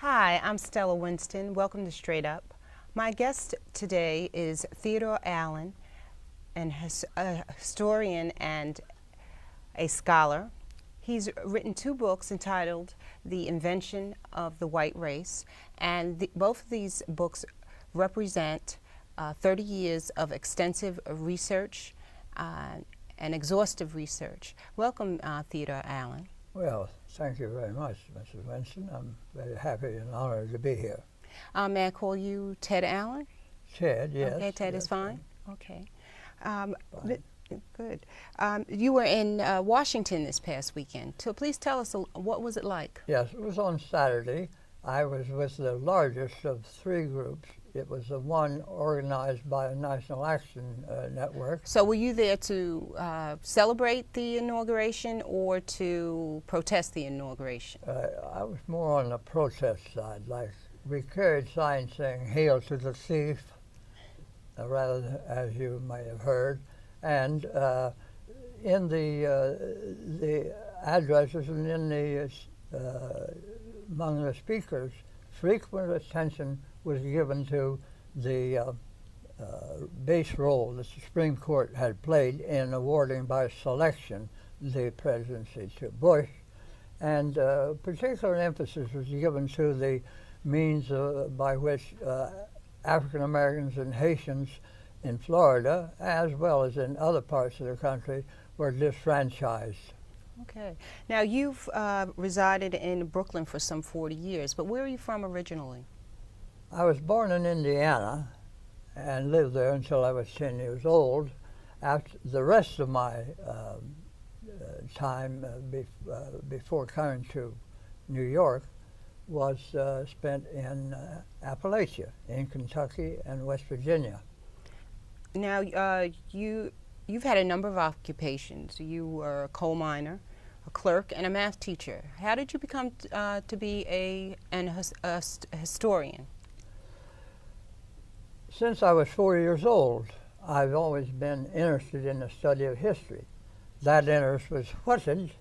Hi, I'm Stella Winston. Welcome to Straight Up. My guest today is Theodore Allen, a historian and a scholar. He's written two books entitled The Invention of the White Race, and both of these books represent 30 years of extensive research and exhaustive research. Welcome, Theodore Allen. Well, thank you very much, Mrs. Winston. I'm very happy and honored to be here. May I call you Ted Allen? Ted, yes. Okay, Ted yes, is fine? Okay. fine. Good. You were in Washington this past weekend, so please tell us, what was it like? Yes, it was on Saturday. I was with the largest of three groups. It was the one organized by the National Action Network. So were you there to celebrate the inauguration or to protest the inauguration? I was more on the protest side. Like, we carried signs saying, "Hail to the thief," rather than, as you may have heard. And in the addresses and in the among the speakers, frequent attention was given to the base role that the Supreme Court had played in awarding by selection the presidency to Bush, and particular emphasis was given to the means by which African Americans and Haitians in Florida, as well as in other parts of the country, were disfranchised. Okay. Now, you've resided in Brooklyn for some 40 years, but where are you from originally? I was born in Indiana and lived there until I was 10 years old. After the rest of my time before coming to New York was spent in Appalachia, in Kentucky and West Virginia. Now, you've had a number of occupations. You were a coal miner, a clerk, and a math teacher. How did you become to be a historian? Since I was 4 years old, I've always been interested in the study of history. That interest was whetted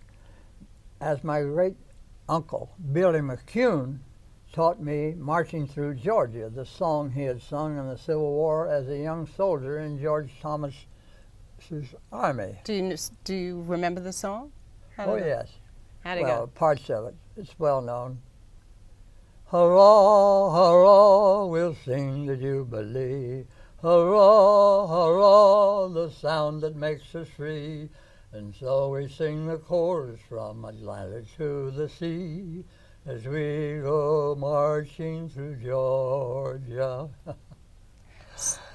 as my great uncle, Billy McCune, taught me Marching Through Georgia, the song he had sung in the Civil War as a young soldier in George Thomas's army. Do you remember the song? Oh, yes. How'd it well, go? Parts of it. It's well known. Hurrah, hurrah, we'll sing the Jubilee. Hurrah, hurrah, the sound that makes us free. And so we sing the chorus from Atlanta to the sea as we go marching through Georgia.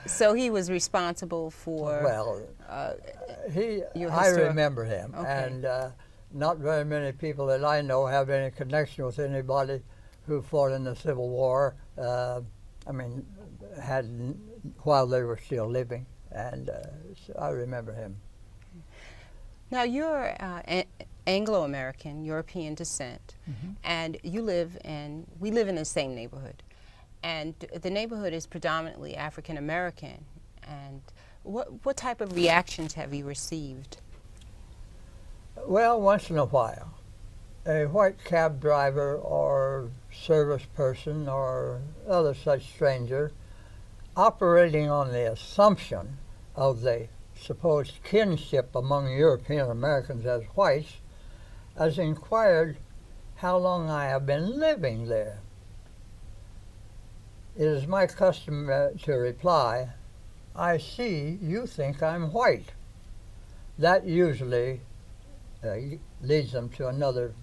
So he was responsible for. Well, I remember him, okay. And not very many people that I know have any connection with anybody who fought in the Civil War. I mean, while they were still living, and so I remember him. Now, you're Anglo-American, European descent, and we live in the same neighborhood. And the neighborhood is predominantly African-American. And what type of reactions have you received? Well, once in a while, a white cab driver or service person or other such stranger operating on the assumption of the supposed kinship among European Americans as whites has inquired how long I have been living there. It is my custom to reply, "I see you think I'm white." That usually leads them to another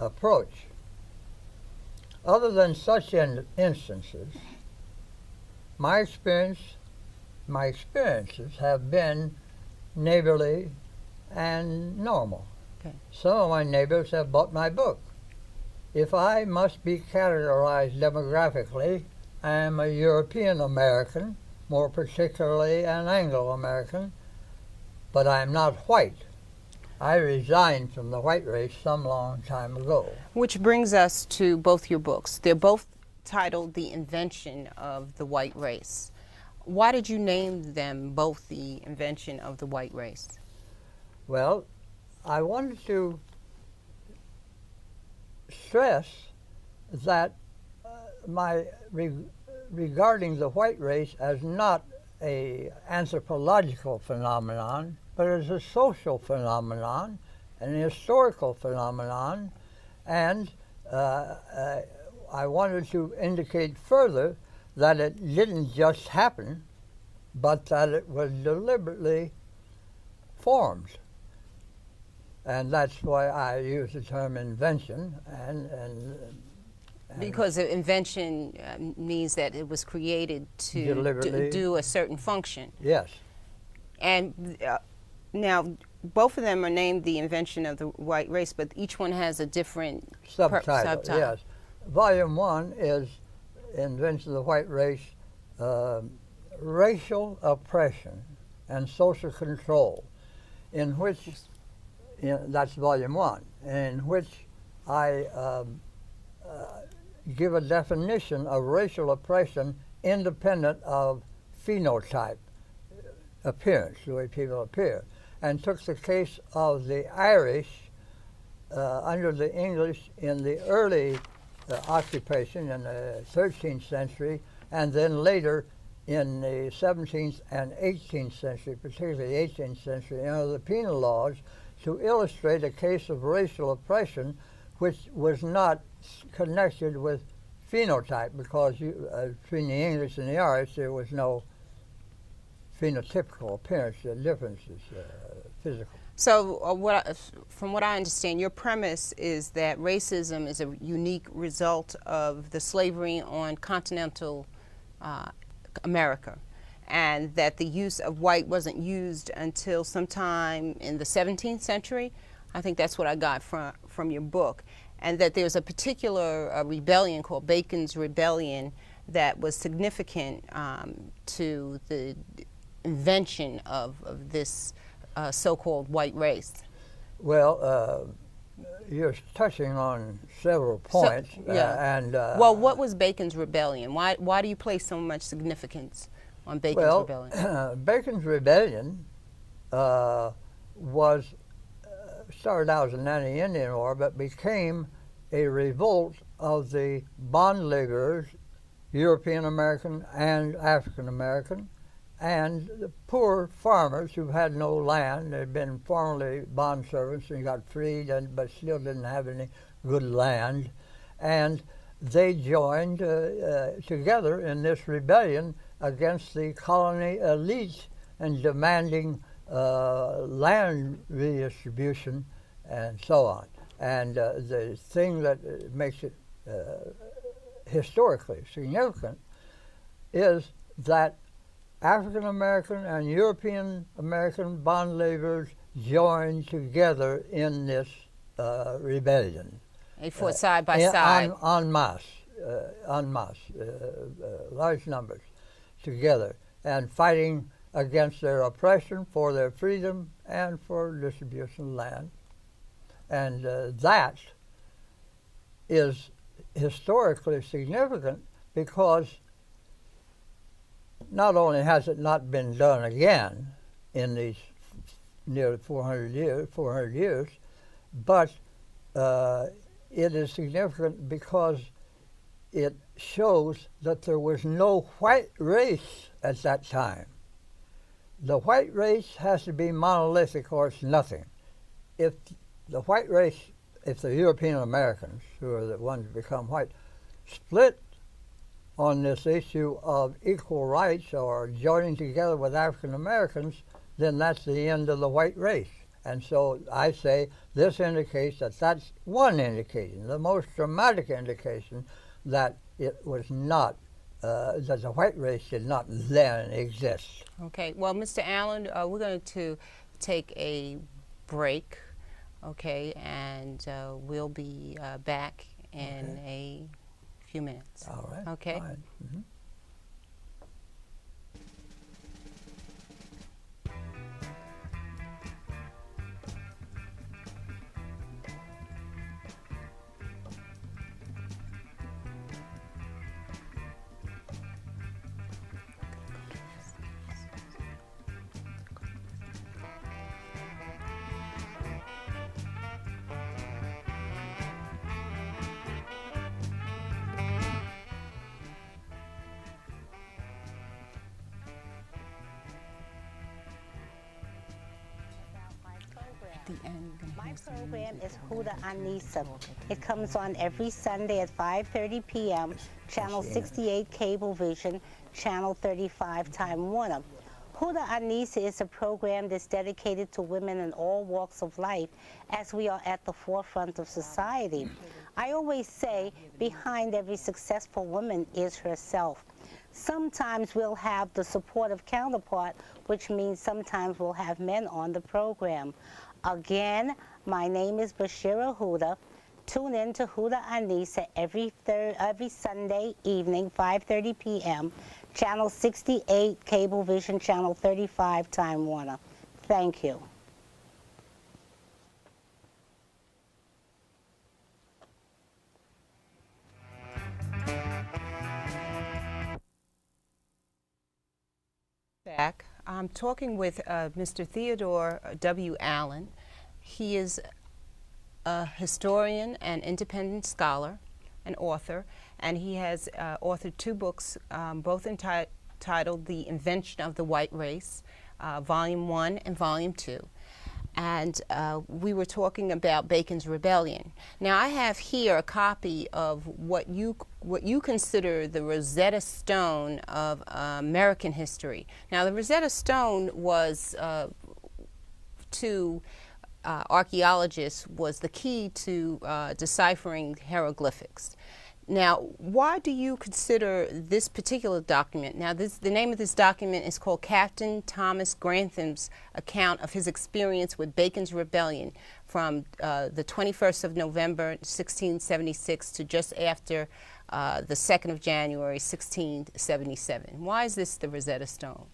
approach. Other than such instances, my experiences have been neighborly and normal. Okay. Some of my neighbors have bought my book. If I must be categorized demographically, I am a European American, more particularly an Anglo-American, but I am not white. I resigned from the white race some long time ago. Which brings us to both your books. They're both titled The Invention of the White Race. Why did you name them both The Invention of the White Race? Well, I wanted to stress that regarding the white race as not a anthropological phenomenon, but as a social phenomenon, an historical phenomenon, and I wanted to indicate further that it didn't just happen, but that it was deliberately formed. And that's why I use the term invention. And because invention means that it was created to do a certain function. Yes. And now, both of them are named the invention of the white race, but each one has a different subtitle. Yes. Volume 1 is Invention of the White Race, Racial Oppression and Social Control, in which, that's Volume 1, in which I give a definition of racial oppression independent of phenotype, appearance, the way people appear, and took the case of the Irish under the English in the early occupation in the 13th century, and then later in the 17th and 18th century, particularly the 18th century, under the penal laws, to illustrate a case of racial oppression which was not connected with phenotype, because between the English and the Irish there was no phenotypical appearance differences, physical. So from what I understand, your premise is that racism is a unique result of the slavery on continental America, and that the use of white wasn't used until sometime in the 17th century. I think that's what I got from your book. And that there's a particular rebellion called Bacon's Rebellion that was significant to the invention of this so-called white race. Well, you're touching on several points. So, yeah. Well, what was Bacon's Rebellion? Why do you place so much significance on Bacon's Rebellion? Bacon's Rebellion was started out as an anti-Indian war, but became a revolt of the bond laborers, European American and African American, and the poor farmers who had no land. They'd been formerly bond servants and got freed, but still didn't have any good land. And they joined together in this rebellion against the colony elite and demanding land redistribution and so on. And the thing that makes it historically significant is that African American and European American bond laborers joined together in this rebellion. They fought side by side. En masse, large numbers together, and fighting against their oppression, for their freedom, and for distribution of land. And that is historically significant because not only has it not been done again in these nearly 400 years, but it is significant because it shows that there was no white race at that time. The white race has to be monolithic or it's nothing. If the white race, if the European Americans, who are the ones who become white, split on this issue of equal rights or joining together with African Americans, then that's the end of the white race. And so I say this indicates that that's one indication, the most dramatic indication that it was not, that the white race did not then exist. Okay, well, Mr. Allen, we're going to take a break, okay, and we'll be back in a few minutes. All right. Okay. Fine. Mm-hmm. My program is Huda Anisa. It comes on every Sunday at 5:30 p.m., Channel 68 Cablevision, Channel 35 Time Warner. Huda Anisa is a program that's dedicated to women in all walks of life, as we are at the forefront of society. I always say behind every successful woman is herself. Sometimes we'll have the supportive counterpart, which means sometimes we'll have men on the program. Again, my name is Bashira Huda. Tune in to Huda Anisa every Sunday evening, 5:30 p.m., Channel 68, Cablevision, Channel 35, Time Warner. Thank you. Back. I'm talking with Mr. Theodore W. Allen. He is a historian and independent scholar, an author, and he has authored two books, both entitled The Invention of the White Race, Volume 1 and Volume 2. And we were talking about Bacon's Rebellion. Now I have here a copy of what you consider the Rosetta Stone of American history. Now the Rosetta Stone was to archaeologists was the key to deciphering hieroglyphics. Now, why do you consider this particular document? Now, the name of this document is called Captain Thomas Grantham's account of his experience with Bacon's Rebellion from the 21st of November, 1676 to just after the 2nd of January, 1677. Why is this the Rosetta Stone?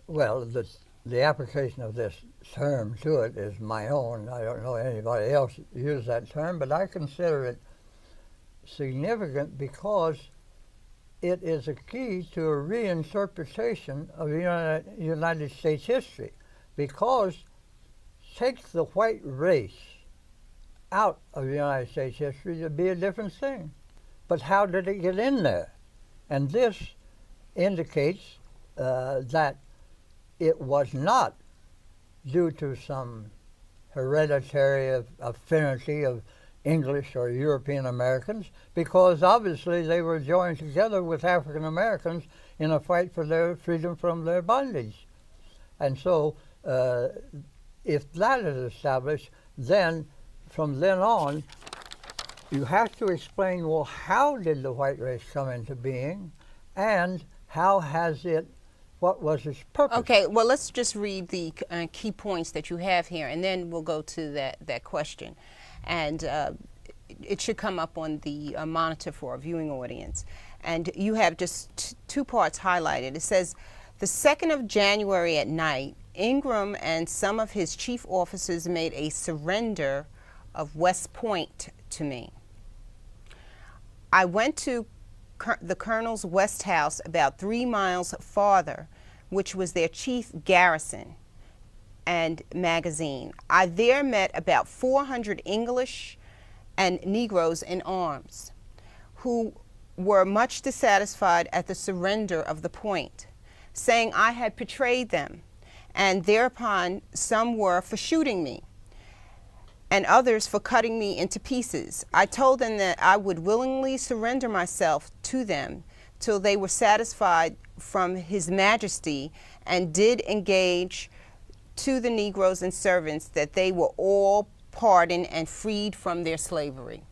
Well, the application of this term to it is my own. I don't know anybody else use that term, but I consider it significant because it is a key to a reinterpretation of United States history, because take the white race out of United States history to be a different thing. But how did it get in there? And this indicates that it was not due to some hereditary affinity of English or European Americans, because obviously they were joined together with African Americans in a fight for their freedom from their bondage. And so if that is established, then from then on you have to explain, well, how did the white race come into being, and how has it, what was its purpose? Okay, well, let's just read the key points that you have here, and then we'll go to that question. And it should come up on the monitor for our viewing audience. And you have just two parts highlighted. It says, the 2nd of January at night, Ingram and some of his chief officers made a surrender of West Point to me. I went to the Colonel's West House about 3 miles farther, which was their chief garrison and magazine. I there met about 400 English and Negroes in arms, who were much dissatisfied at the surrender of the point, saying I had betrayed them, and thereupon some were for shooting me, and others for cutting me into pieces. I told them that I would willingly surrender myself to them till they were satisfied from His Majesty, and did engage to the Negroes and servants that they were all pardoned and freed from their slavery.